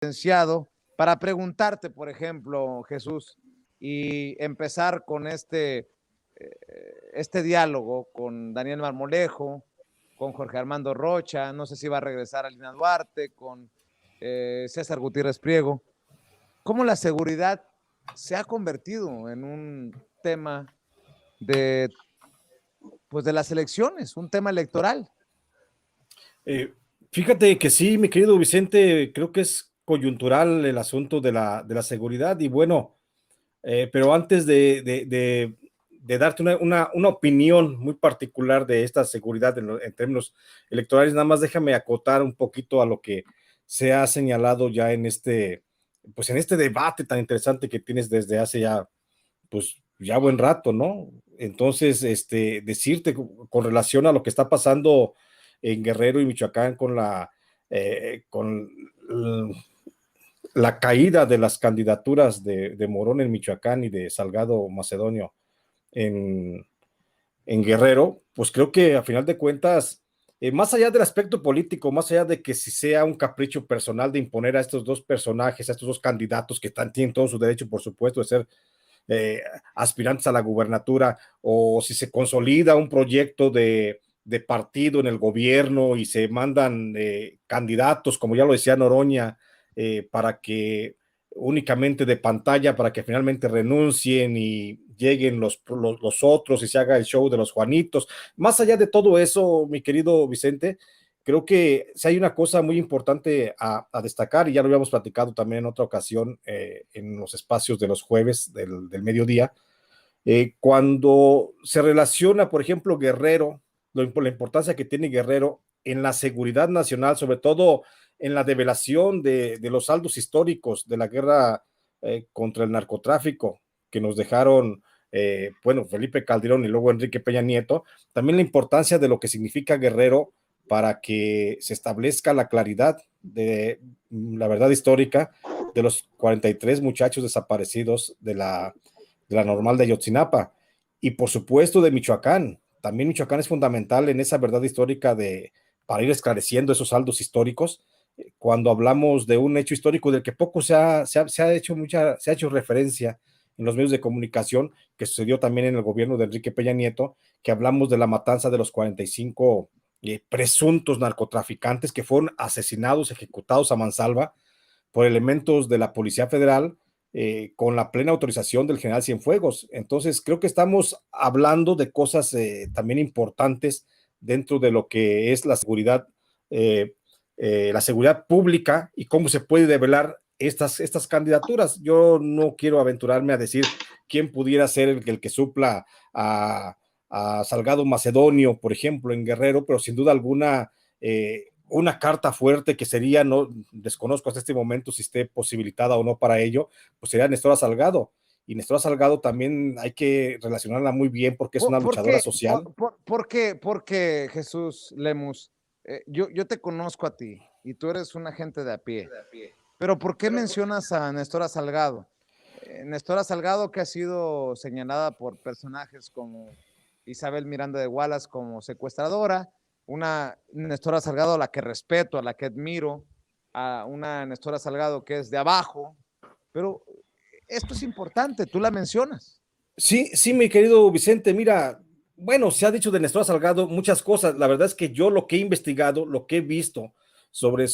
licenciado para preguntarte, por ejemplo, Jesús, y empezar con este diálogo con Daniel Marmolejo, con Jorge Armando Rocha, no sé si va a regresar a Lina Duarte, con César Gutiérrez Priego. ¿Cómo la seguridad se ha convertido en un tema de, pues, de las elecciones, un tema electoral? Eh, Fíjate que sí, mi querido Vicente, creo que es coyuntural el asunto de la seguridad y bueno, pero antes de darte una opinión muy particular de esta seguridad en términos electorales, nada más déjame acotar un poquito a lo que se ha señalado ya pues en este debate tan interesante que tienes desde hace ya, pues ya buen rato, ¿no? Entonces, decirte con relación a lo que está pasando en Guerrero y Michoacán con la caída de las candidaturas de Morón en Michoacán y de Salgado Macedonio en, en Guerrero, pues creo que a final de cuentas, más allá del aspecto político, más allá de que si sea un capricho personal de imponer a estos dos personajes, a estos dos candidatos que tienen todo su derecho, por supuesto, de ser aspirantes a la gubernatura, o si se consolida un proyecto de partido en el gobierno y se mandan candidatos, como ya lo decía Noroña, para que únicamente de pantalla, para que finalmente renuncien y lleguen los otros y se haga el show de los Juanitos. Más allá de todo eso, mi querido Vicente, creo que si hay una cosa muy importante a destacar, y ya lo habíamos platicado también en otra ocasión en los espacios de los jueves del mediodía, cuando se relaciona, por ejemplo, Guerrero, la importancia que tiene Guerrero en la seguridad nacional, sobre todo en la develación de los saldos históricos de la guerra contra el narcotráfico que nos dejaron, bueno, Felipe Calderón y luego Enrique Peña Nieto, también la importancia de lo que significa Guerrero para que se establezca la claridad de la verdad histórica de los 43 muchachos desaparecidos de la normal de Ayotzinapa y por supuesto de Michoacán. También Michoacán es fundamental en esa verdad histórica para ir esclareciendo esos saldos históricos. Cuando hablamos de un hecho histórico del que poco se ha hecho referencia en los medios de comunicación, que sucedió también en el gobierno de Enrique Peña Nieto, que hablamos de la matanza de los 45 presuntos narcotraficantes que fueron asesinados, ejecutados a mansalva por elementos de la Policía Federal con la plena autorización del general Cienfuegos. Entonces, creo que estamos hablando de cosas también importantes dentro de lo que es la seguridad pública y cómo se puede develar estas candidaturas. Yo no quiero aventurarme a decir quién pudiera ser el que supla a Salgado Macedonio, por ejemplo, en Guerrero, pero sin duda alguna una carta fuerte que sería, no desconozco hasta este momento si esté posibilitada o no para ello, pues sería Nestora Salgado. Y Nestora Salgado también hay que relacionarla muy bien porque es una ¿Por luchadora qué, social. por qué, Jesús Lemus? Yo te conozco a ti y tú eres un agente de a pie, pero ¿por qué mencionas a Nestora Salgado? Nestora Salgado, que ha sido señalada por personajes como Isabel Miranda de Wallace como secuestradora, una Nestora Salgado a la que respeto, a la que admiro, a una Nestora Salgado que es de abajo, pero esto es importante, tú la mencionas. Sí, sí, mi querido Vicente, mira, bueno, se ha dicho de Nestora Salgado muchas cosas. La verdad es que yo lo que he investigado, lo que he visto sobre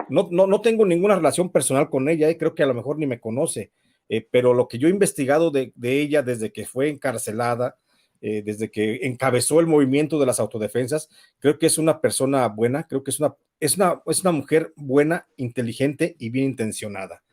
no tengo ninguna relación personal con ella, creo que a lo mejor ni me conoce, pero lo que yo he investigado de ella desde que fue encarcelada, desde que encabezó el movimiento de las autodefensas, creo que es una persona buena, creo que es una mujer buena, inteligente y bien intencionada.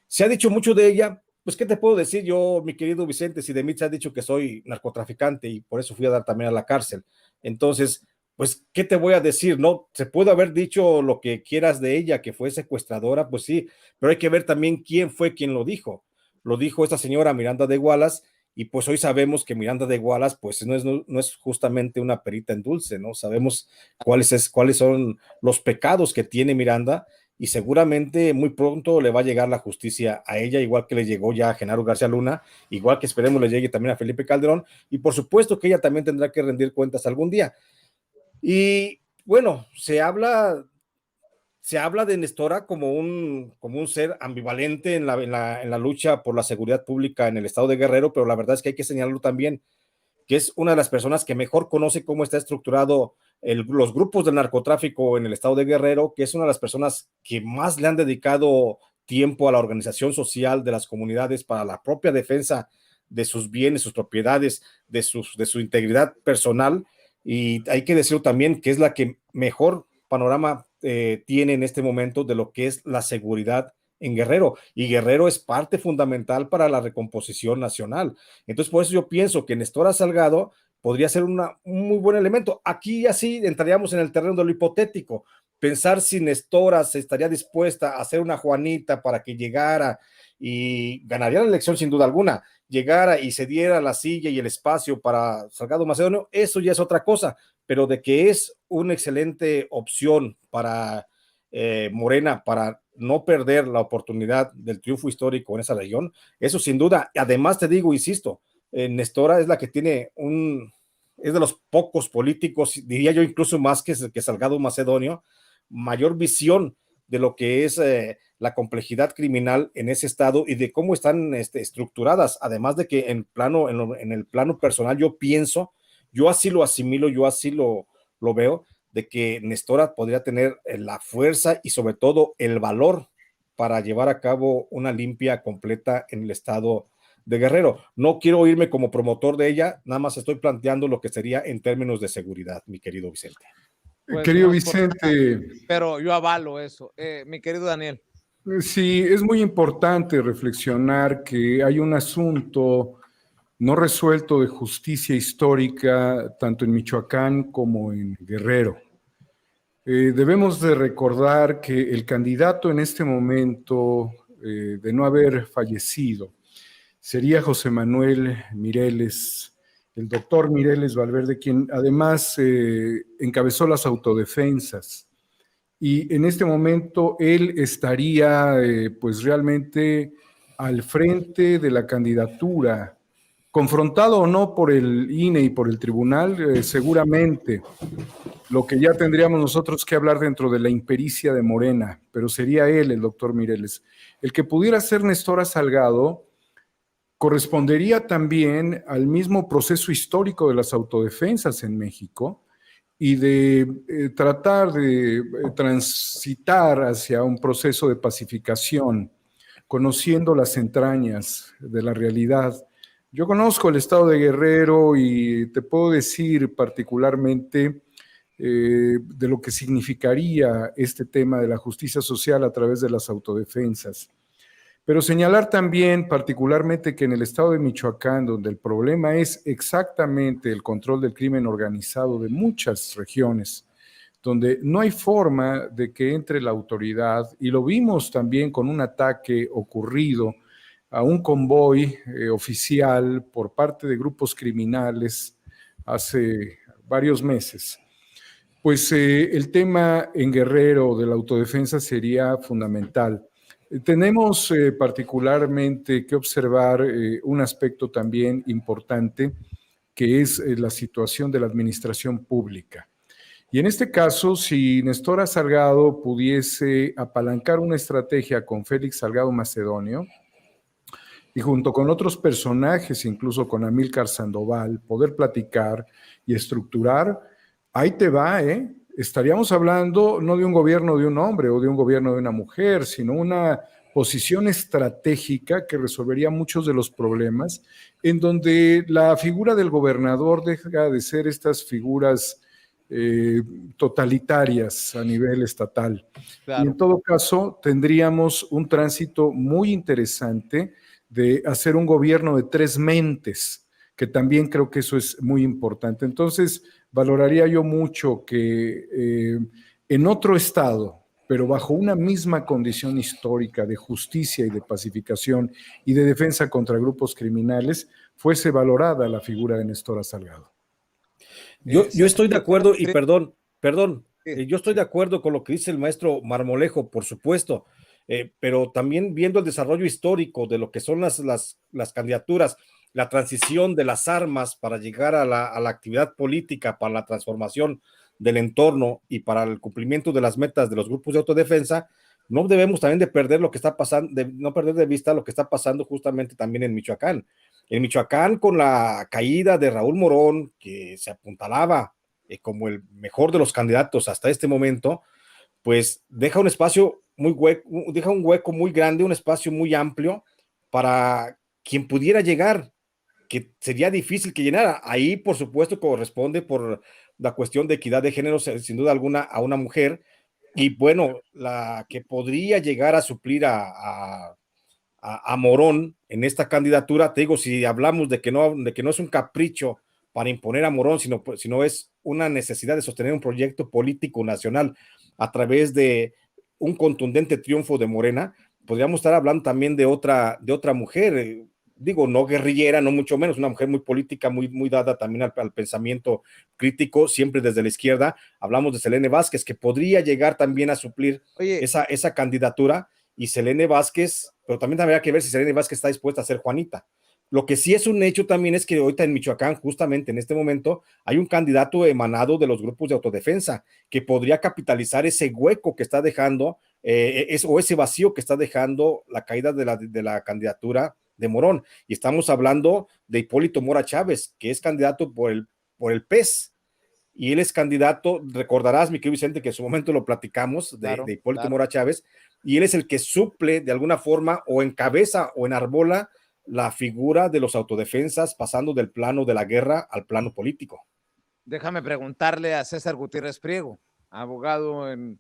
Se ha dicho mucho de ella, pues, ¿qué te puedo decir yo, mi querido Vicente? Si de mí se ha dicho que soy narcotraficante y por eso fui a dar también a la cárcel. Entonces, pues, ¿qué te voy a decir? No, se puede haber dicho lo que quieras de ella, que fue secuestradora, pues sí, pero hay que ver también quién fue quien lo dijo. Lo dijo esta señora Miranda de Wallace, y pues hoy sabemos que Miranda de Wallace, pues no es justamente una perita en dulce, ¿no? Sabemos cuáles son los pecados que tiene Miranda, y seguramente muy pronto le va a llegar la justicia a ella, igual que le llegó ya a Genaro García Luna, igual que esperemos le llegue también a Felipe Calderón, y por supuesto que ella también tendrá que rendir cuentas algún día. Y bueno, se habla se habla de Nestora como un ser ambivalente en la lucha por la seguridad pública en el estado de Guerrero, pero la verdad es que hay que señalarlo también, que es una de las personas que mejor conoce cómo está estructurado los grupos del narcotráfico en el estado de Guerrero, que es una de las personas que más le han dedicado tiempo a la organización social de las comunidades para la propia defensa de sus bienes, sus propiedades, de su integridad personal. Y hay que decirlo también que es la que mejor panorama tiene en este momento de lo que es la seguridad en Guerrero, y Guerrero es parte fundamental para la recomposición nacional. Entonces, por eso yo pienso que Nestora Salgado podría ser un muy buen elemento. Aquí así entraríamos en el terreno de lo hipotético, pensar si Nestora se estaría dispuesta a hacer una Juanita para que llegara y ganaría la elección sin duda alguna, llegara y se diera la silla y el espacio para Salgado Macedonio, eso ya es otra cosa, pero de que es una excelente opción para Morena, para no perder la oportunidad del triunfo histórico en esa región, eso sin duda. Además te digo, insisto, Nestora es la que tiene es de los pocos políticos, diría yo incluso más que Salgado Macedonio, mayor visión de lo que es la complejidad criminal en ese estado y de cómo están estructuradas, además de que en el plano personal yo pienso, yo así lo asimilo, yo así lo veo, de que Nestora podría tener la fuerza y sobre todo el valor para llevar a cabo una limpia completa en el estado de Guerrero. No quiero irme como promotor de ella, nada más estoy planteando lo que sería en términos de seguridad, mi querido Vicente. Pues Querido no es por nada, Vicente, pero yo avalo eso. Mi querido Daniel. sí, es muy importante reflexionar que hay un asunto no resuelto de justicia histórica tanto en Michoacán como en Guerrero. Debemos de recordar que el candidato en este momento, de no haber fallecido, sería José Manuel Mireles, el doctor Mireles Valverde, quien además encabezó las autodefensas. Y en este momento él estaría pues realmente al frente de la candidatura, confrontado o no por el INE y por el tribunal, seguramente. Lo que ya tendríamos nosotros que hablar dentro de la impericia de Morena, pero sería él, el doctor Mireles. El que pudiera ser Nestora Salgado correspondería también al mismo proceso histórico de las autodefensas en México y de tratar de transitar hacia un proceso de pacificación, conociendo las entrañas de la realidad. Yo conozco el estado de Guerrero y te puedo decir particularmente de lo que significaría este tema de la justicia social a través de las autodefensas. Pero señalar también particularmente que en el estado de Michoacán, donde el problema es exactamente el control del crimen organizado de muchas regiones, donde no hay forma de que entre la autoridad, y lo vimos también con un ataque ocurrido a un convoy oficial por parte de grupos criminales hace varios meses. Pues el tema en Guerrero de la autodefensa sería fundamental. Tenemos particularmente que observar un aspecto también importante, que es la situación de la administración pública. Y en este caso, si Nestora Salgado pudiese apalancar una estrategia con Félix Salgado Macedonio, y junto con otros personajes, incluso con Amílcar Sandoval, poder platicar y estructurar, ahí te va, ¿eh? Estaríamos hablando no de un gobierno de un hombre o de un gobierno de una mujer, sino una posición estratégica que resolvería muchos de los problemas, en donde la figura del gobernador deja de ser estas figuras totalitarias a nivel estatal. Claro. Y en todo caso, tendríamos un tránsito muy interesante de hacer un gobierno de tres mentes, que también creo que eso es muy importante. Entonces, valoraría yo mucho que en otro estado, pero bajo una misma condición histórica de justicia y de pacificación y de defensa contra grupos criminales, fuese valorada la figura de Nestora Salgado. Yo estoy de acuerdo, y perdón, yo estoy de acuerdo con lo que dice el maestro Marmolejo, por supuesto, pero también viendo el desarrollo histórico de lo que son las candidaturas, la transición de las armas para llegar a la actividad política, para la transformación del entorno y para el cumplimiento de las metas de los grupos de autodefensa, no debemos también de perder lo que está pasando, de no perder de vista lo que está pasando justamente también en Michoacán. En Michoacán, con la caída de Raúl Morón, que se apuntalaba como el mejor de los candidatos hasta este momento, pues deja un espacio muy hueco, deja un hueco muy grande, un espacio muy amplio para quien pudiera llegar, que sería difícil que llenara. Ahí, por supuesto, corresponde por la cuestión de equidad de género, sin duda alguna, a una mujer, y bueno, la que podría llegar a suplir a Morón en esta candidatura, te digo, si hablamos de que no es un capricho para imponer a Morón, sino es una necesidad de sostener un proyecto político nacional a través de un contundente triunfo de Morena, podríamos estar hablando también de otra mujer, digo, no guerrillera, no mucho menos, una mujer muy política, muy dada también al pensamiento crítico, siempre desde la izquierda. Hablamos de Selene Vázquez, que podría llegar también a suplir Oye, esa candidatura, y Selene Vázquez, pero también habría que ver si Selene Vázquez está dispuesta a ser Juanita. Lo que sí es un hecho también es que ahorita en Michoacán, justamente en este momento, hay un candidato emanado de los grupos de autodefensa que podría capitalizar ese hueco que está dejando, o ese vacío que está dejando la caída de la candidatura de Morón. Y estamos hablando de Hipólito Mora Chávez, que es candidato por el PES, y él es candidato, recordarás, mi querido Vicente, que en su momento lo platicamos, claro, de Hipólito claro. Mora Chávez, y él es el que suple de alguna forma o encabeza o enarbola la figura de los autodefensas, pasando del plano de la guerra al plano político. Déjame preguntarle a César Gutiérrez Priego, abogado en